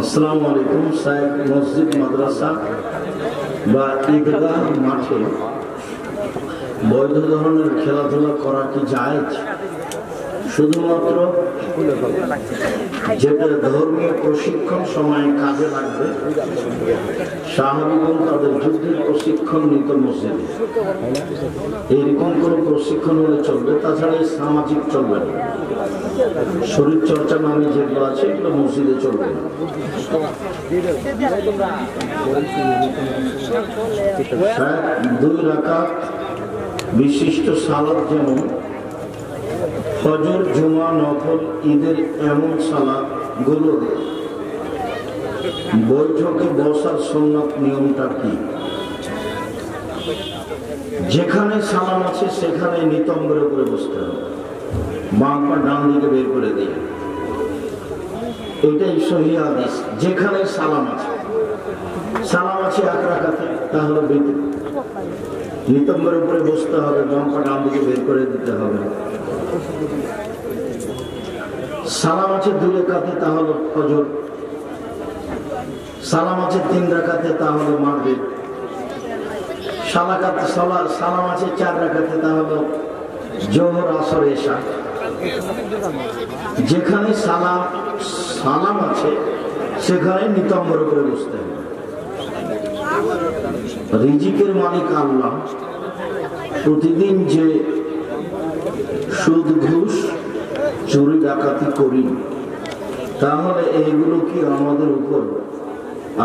আসসালামু আলাইকুম। সাহেব মসজিদ মাদ্রাসা বা ঈদগাহ মাঠে বৈধ ধরনের খেলাধুলা করা কি জায়েজ? শুধুমাত্র যেটা ধর্মীয় প্রশিক্ষণ সময়ে কাজে লাগবে, সাহাবীগণ তাদের যুদ্ধের প্রশিক্ষণ নিত মসজিদে, এইরকম কোনো প্রশিক্ষণ হলে চলবে। তাছাড়া এই সামাজিক চলবে না, শরীর চর্চা নামে যেগুলো আছে এগুলো মসজিদে চলবে না। 2 রাকাত বিশিষ্ট সালাত, যেমন ফজর, জুমা, নফল, ঈদের এমন সালাত গুলোর বৈঠকে বসার সুন্নাত নিয়মটা কি? যেখানে সালাম আছে সেখানে নিতম্বের উপরে বসতে হবে, বাম পা ডান দিকে বের করে দিয়ে, এটাই সহিহ হাদিস। যেখানে সালাম আছে 1 রাকাতে, তাহলে নিতম্বের উপরে বসতে হবে, বাম পা ডান দিকে বের করে দিতে হবে। সালাম আছে 2 রাকাতে, তাহলে ফজর। সালাম আছে 3 রাকাতে, তাহলে মাগরিব। সালাম আছে 4 রাকাতে, তাহলে জোহর, আসর, এশা। যেখানে সালাম আছে সেখানে নিতম্বের উপরে বসতে হবে। রিজিকের মালিক আল্লাহ। প্রতিদিন যে সুদ, ঘুষ, চুরি, ডাকাতি করি, তাহলে এইগুলো কি আমাদের উপর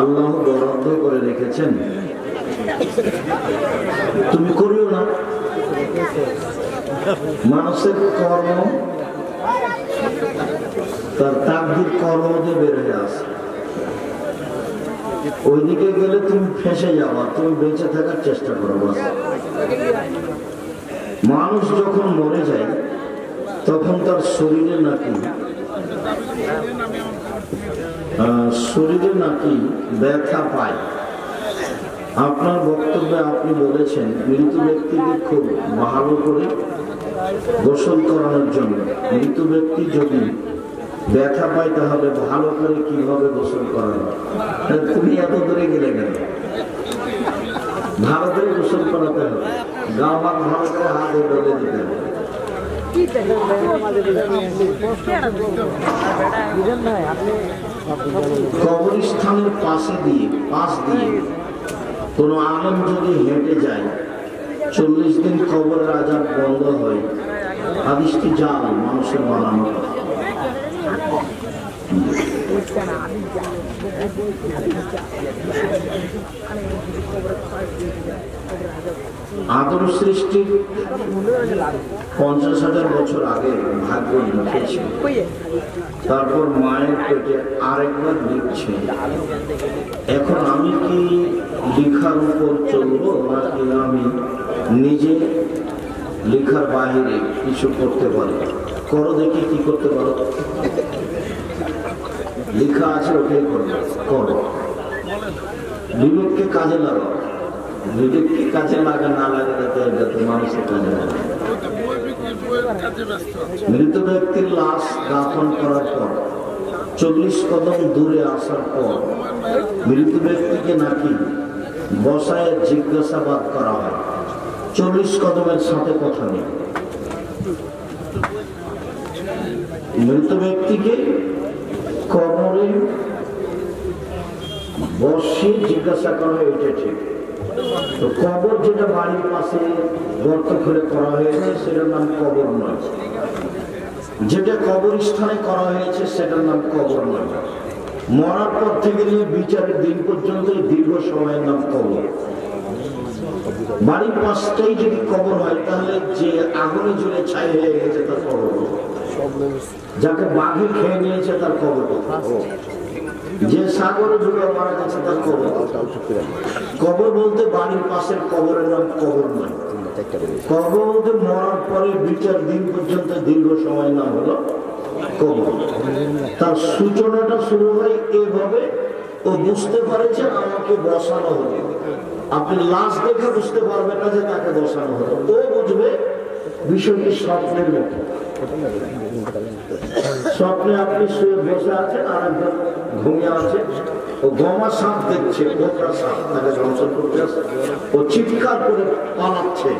আল্লাহ বরাদ্দ করে রেখেছেন? তুমি করিও না। মানুষের কর্ম তার তাকদীর কর্ম দিয়ে বের হয়ে আসে। ওইদিকে গেলে তুমি ফেঁসে যাওয়া, তুমি বেঁচে থাকার চেষ্টা করো। মানুষ যখন মরে যায় তখন তার শরীরে নাকি ব্যথা পায়। আপনার বক্তব্যে আপনি বলেছেন মৃত ব্যক্তিকে খুব ভালো করে গোসল করানোর জন্য। মৃত ব্যক্তি যদি ব্যথা পায় তাহলে ভালো করে কিভাবে গোসল করানো? তুমি এত দূরে গেলে কেন? ভালো করে গোসল করাতে হবে, গা হাত ভালো করে হাতে ডলে দিতে হবে। কবরস্থানের পাশ দিয়ে কোন আলেম যদি হেঁটে যায়, 40 দিন কবরের আযাব বন্ধ হয়। হাদিসটি জাল, মানুষের বানানো। আদম সৃষ্টির 50,000 বছর আগে ভাগ্য লিখেছে, তারপর মায়ের পেটে আরেকবার লিখছে। এখন আমি কি লেখার উপর চলবো, নাকি আমি নিজে লেখার বাইরে কিছু করতে পারি? করো দেখি কি করতে পারো। লেখা আছে ওটাই করো। বিবেককে কাজে লাগাও। বিবেককে কাজে লাগা না লাগে যাতে মানুষের কাজে লাগে। মৃত ব্যক্তির লাশ দাফন করার পর 40 কদম দূরে আসার পর মৃত ব্যক্তিকে নাকি বসায় জিজ্ঞাসাবাদ করা হয়। 40 কদমের সাথে কথা নেই। মৃত ব্যক্তিকে কবরে বসিয়ে জিজ্ঞাসা করা হয়, এটা ঠিক? তো কবর যেটা বাড়ির পাশে গর্ত করে করা হয়েছে সেটার নাম কবর নয়। যেটা কবরস্থানে করা হয়েছে সেটার নাম কবর নয়। মরার পর থেকে নিয়ে বিচারের দিন পর্যন্ত দীর্ঘ সময়ের নাম কবর। বাড়ির পাশটাই যদি কবর হয় তাহলে যে আগুনে জ্বলে ছাই হয়ে গেছে তার কবর, যাকে বাঘে খেয়ে নিয়েছে তার কবর, যে সাগরে ডুবে মারা গেছে তার কবর। কবর বলতে বাড়ির পাশের কবরের নাম কবর নয়। কবর বলতে মরার পরে বিচার দিন পর্যন্ত দীর্ঘ সময় নাম হলো কবর। তার সূচনাটা শুরু হয় এভাবে, ও বুঝতে পারে যে আমাকে বসানো হলো। আপনি লাশ দেখে বুঝতে পারবেন না যে তাকে বসানো হলো, ও বুঝবে বিষয়টি স্বপ্নের মতো। স্বপ্নে আপনি শুয়ে বসে আছেন, আর একজন ঘুমিয়ে আছে, ও গমা সাপ দেখছে, কোবরা সাপ তাকে ধ্বংস করতে আসে, ও চিৎকার করে পালাচ্ছে।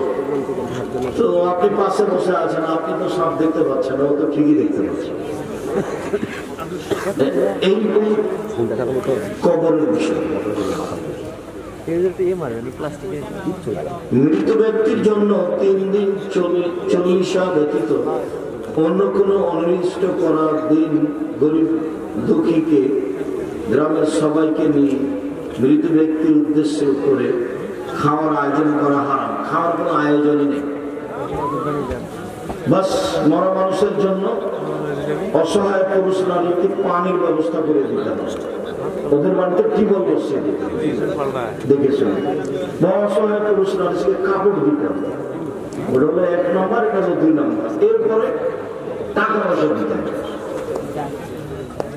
তো আপনি পাশে বসে আছেন, আপনি তো সাপ দেখতে পাচ্ছেন, ও তো ঠিকই দেখতে পাচ্ছে। এইরকম কবরের বিষয়। মৃত ব্যক্তির জন্য 3 দিন 40 ব্যতীত অন্য কোনো অনিষ্ট করার দিন গরিব দুঃখীকে গ্রামের সবাইকে নিয়ে মৃত ব্যক্তির উদ্দেশ্যে করে খাওয়ার আয়োজন করা হারাম। খাওয়ার কোনো আয়োজনই নেই, বাস মরা মানুষের জন্য অসহায় পুরুষ নারীকে পানির ব্যবস্থা করে দিতে হবে। ওদের বাড়িতে কি বলবো দেখেছ, অসহায় পুরুষ নারীকে কাপড় দিতে হবে, ওটা হলো 1 নম্বর, এটা হলো 2 নম্বর। এরপরে টাকা পয়সা দিতে হবে।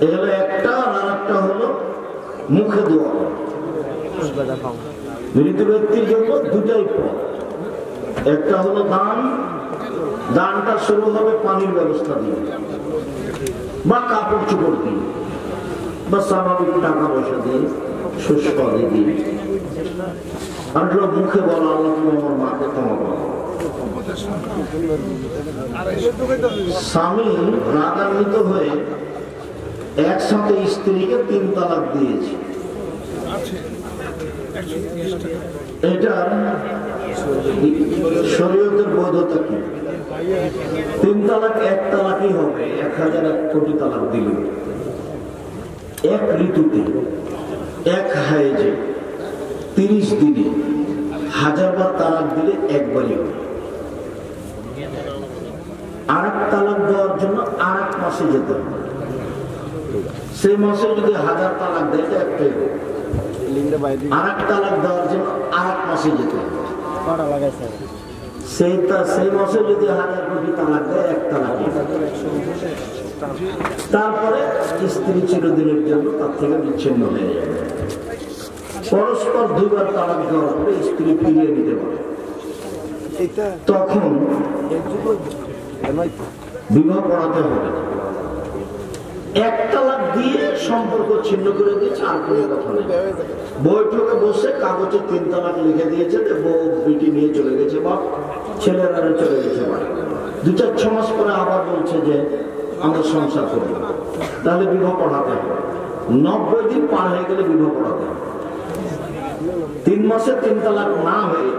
এ হলো একটা, আর একটা হলো মুখে দোয়া। মৃত ব্যক্তির জন্য 2টাই পথ। একটা হলো দান, দানটা শুরু হবে পানির ব্যবস্থা দিয়ে বা কাপড় চোপড় দিয়ে বা স্বাভাবিক টাকা পয়সা দিয়ে, শস্য দিয়ে। আর মুখে বলা, আল্লাহ তুমি আমার মাকে ক্ষমা করো। স্বামী রাগান্বিত হয়ে একসাথে স্ত্রীকে 3 তালাক দিয়েছে। এটা শরীয়তের বৈধতা কি? 3 তালাক 1 তালাকই হবে, 1001 কোটি তালাক দিল। 1 ঋতুতে, 1 হায়েজে, 30 দিনে 1000 বার তালাক দিলে একবারই হবে। আরেক তালাক দেওয়ার জন্য আরেক মাসে যেতে হবে। সেই মাসে যদি 1000 তালাক দেয়, এটা একটাই হবে। আরেক তালাক দেওয়ার জন্য আরেক মাসে যেতে হবে। সেই মাসে যদি 1000 কোটি তালাক দেয়, 1 তালাক। তারপরে স্ত্রী চিরদিনের জন্য তার থেকে বিচ্ছিন্ন হয়ে যাবে। পরস্পর 2 বার তালাক দেওয়ার পরে স্ত্রী ফিরিয়ে নিতে পারে, তখন বিবাহ করাতে হবে না। 1 তালাক দিয়ে সম্পর্ক ছিন্ন করে দিয়েছে, আর কোনো কথা নেই। বৈঠকে বসে কাগজে 3 তালাক লিখে দিয়েছে, বউ বিটি নিয়ে চলে গেছে, বা ছেলেরা চলে গেছে বাড়ি। 2-4 মাস পরে আবার বলছে যে আমরা সংসার করবো, তাহলে বিবাহ পড়াতে হবে। 90 দিন পার হয়ে গেলে বিবাহ পড়াতে হবে। 3 মাসে 3 তালাক না হয়ে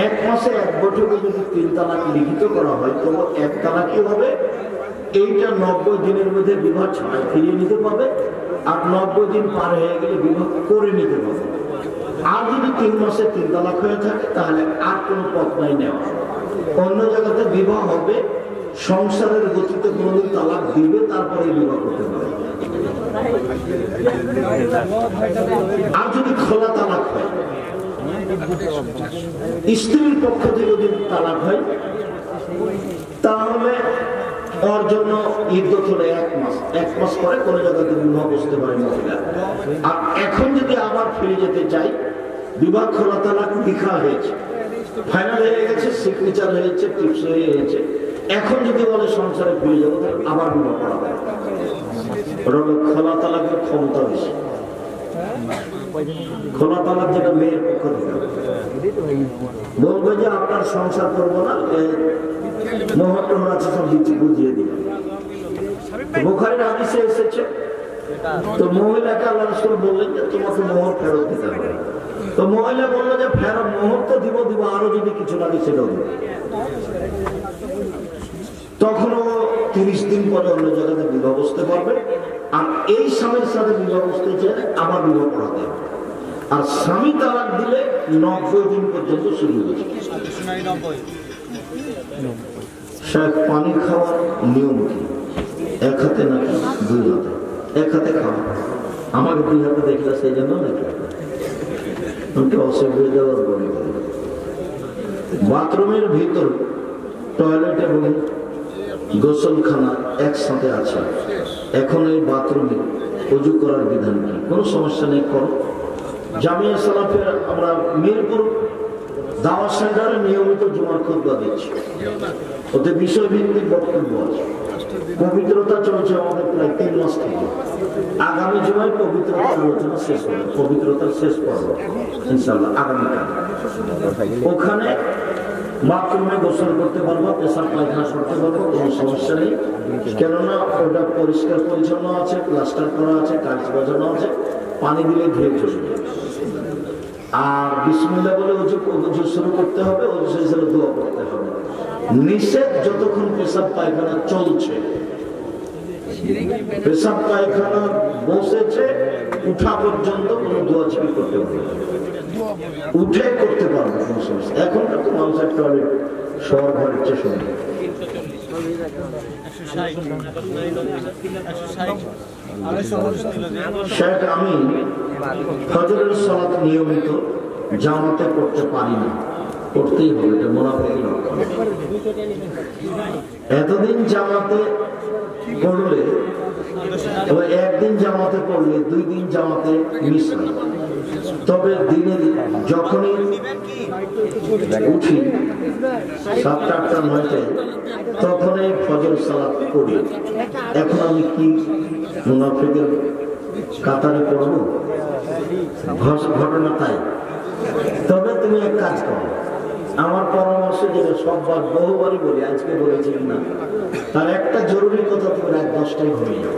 1 মাসে 1 বৈঠকে যদি 3 তালাক লিখিত করা হয়, তো 1 তালাকই হবে। এইটা 90 দিনের মধ্যে বিবাহ ছাড়াই ফিরিয়ে নিতে পারবে, আর 90 দিন পার হয়ে গেলে বিবাহ করে নিতে পারবে। আর যদি 3 মাসে 3 তালাক হয়ে থাকে, তাহলে আর কোনো পথ নাই নেওয়া। অন্য জায়গাতে বিবাহ হবে, সংসারের গতিতে কোনোদিন তালাক দিবে, তারপরে বিবাহ করতে পারে। আর যদি খোলা তালাক হয়, স্ত্রীর পক্ষ থেকে যদি তালাক হয়, তাহলে ওর জন্য ইদ্যত হলো 1 মাস। 1 মাস পরে কোনো জায়গাতে বিবাহ বসতে পারে মহিলা। আর এখন যদি আবার ফিরে যেতে চাই, বিবাহ খোলা তালাক লিখা হয়েছে, ফাইনাল হয়ে গেছে, সিগনেচার হয়েছে, টিপস হয়ে গেছে, এখন যদি বলে সংসারে ফিরে যাবো, আবার বিবাহ করা হয়। খোলা তালাকের ক্ষমতা বেশি। খোলা তালাক যেটা মেয়ের পক্ষ থেকে বলবে যে আপনার সংসার করবো না, মোহর আছে, সব বুঝিয়ে দিলাম। বুখারীর হাদিসে এসেছে, তো মহিলাকে আল্লাহ রাসূল বললেন যে তোমাকে মোহর ফেরত দিতে হবে। তো মহিলা বললো যে ফেরত মোহর তো দিব, আরো যদি কিছু লাগে সেটাও দিব। তখনও 30 দিন পরে অন্য জায়গাতে বিবাহ বসতে পারবে। আর এই স্বামীর সাথে বিবাহ বসতে চাইলে আবার বিবাহ করাতে হবে। আর স্বামী তালাক দিলে 90 দিন পর্যন্ত শুরু হয়েছে। পানি খাওয়ার নিয়ম কি? 1 হাতে নাকি 2 হাতে? 1 হাতে খাওয়া। আমাকে 2 হাতে দেখলে সেই জন্য নাকি অসুবিধা দেওয়ার মনে করি। বাথরুমের ভিতর টয়লেট এবং গোসলখানা একসাথে আছে, এখন এই বাথরুমে ওযু করার বিধান কি? কোনো সমস্যা নেই, করো। জামিয়া সালাফিয়া আমরা মিরপুর দাওয়াত সেন্টারে নিয়মিত জুমার খুতবা দিচ্ছি, ওতে বিষয়ভিত্তিক বক্তব্য আছে। পবিত্রতা চলছে আমাদের প্রায় 3 মাস থেকে। আগামী জুমায় পবিত্রতার আলোচনা শেষ হবে, পবিত্রতার শেষ পর্ব ইনশাআল্লাহ আগামীকাল। ওখানে বাথরুমে গোসল করতে পারবো, পেশাব পায়খানা করতে পারবো, কোনো সমস্যা নেই। কেননা ওটা পরিষ্কার পরিচ্ছন্ন আছে, প্লাস্টার করা আছে, টাইলস বাজানো আছে, পানি দিলে ধুয়ে চলে যাবে। আর বিসমিল্লাহ বলে ওযু শুরু করতে হবে, ওযু শেষ হলে দোয়া করতে হবে। নিষেধ যতক্ষণ পেশাব পায়খানা চলছে, পেশাব পায়খানা বসেছে উঠা পর্যন্ত কোনো দোয়া ছিপি করতে পারবে, উঠে করতে পারবে কোনো সমস্যা। এখনকার তো মানুষের টয়লেট শহর ঘরের চেয়ে সুন্দর। শেখ, আমি ফজরের সালাত নিয়মিত জামাতে পড়তে পারি না, পড়তেই হবে, এটা মুনাফিকের লক্ষণ। এতদিন জামাতে পড়লে, একদিন জামাতে পড়লে 2 দিন জামাতে মিস হয়। তবে দিনে যখনই উঠি 7, 8, 9টায়, তখনই ফজর সালাত পড়ি। এখন আমি কি মুনাফিকের কাতারে পড়বো? ঘটনা তাই। তবে তুমি এক কাজ করো, আমার পরামর্শ যেটা সববার বহুবারই বলি, আজকে বলেছি না, তার একটা জরুরি কথা, তুমি রাত 10টায় ঘুমিয়ে যাও,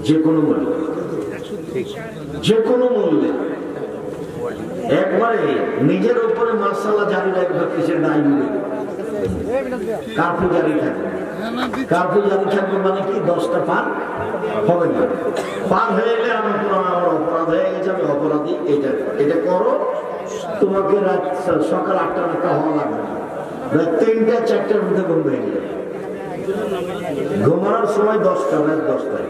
যে কোনো মূল্যে, যে কোনো মূল্যে। একবারে নিজের উপরে মার্শাল্লাহ জারি রাখবে, কিসের নাই কার্ফিউ জারি থাকবে। কার্ফিউ জারি থাকবে মানে কি 10টা পার হবে না, পার হয়ে গেলে আমার অপরাধ হয়ে গেছে, আমি অপরাধী, এটা করো। তোমাকে রাত সকাল 8টা 9টা হওয়া লাগবে না, রাত 3টা 4টার মধ্যে ঘুম ভেঙে যাবে। ঘুমানোর সময় 10টা, রাত 10টায়।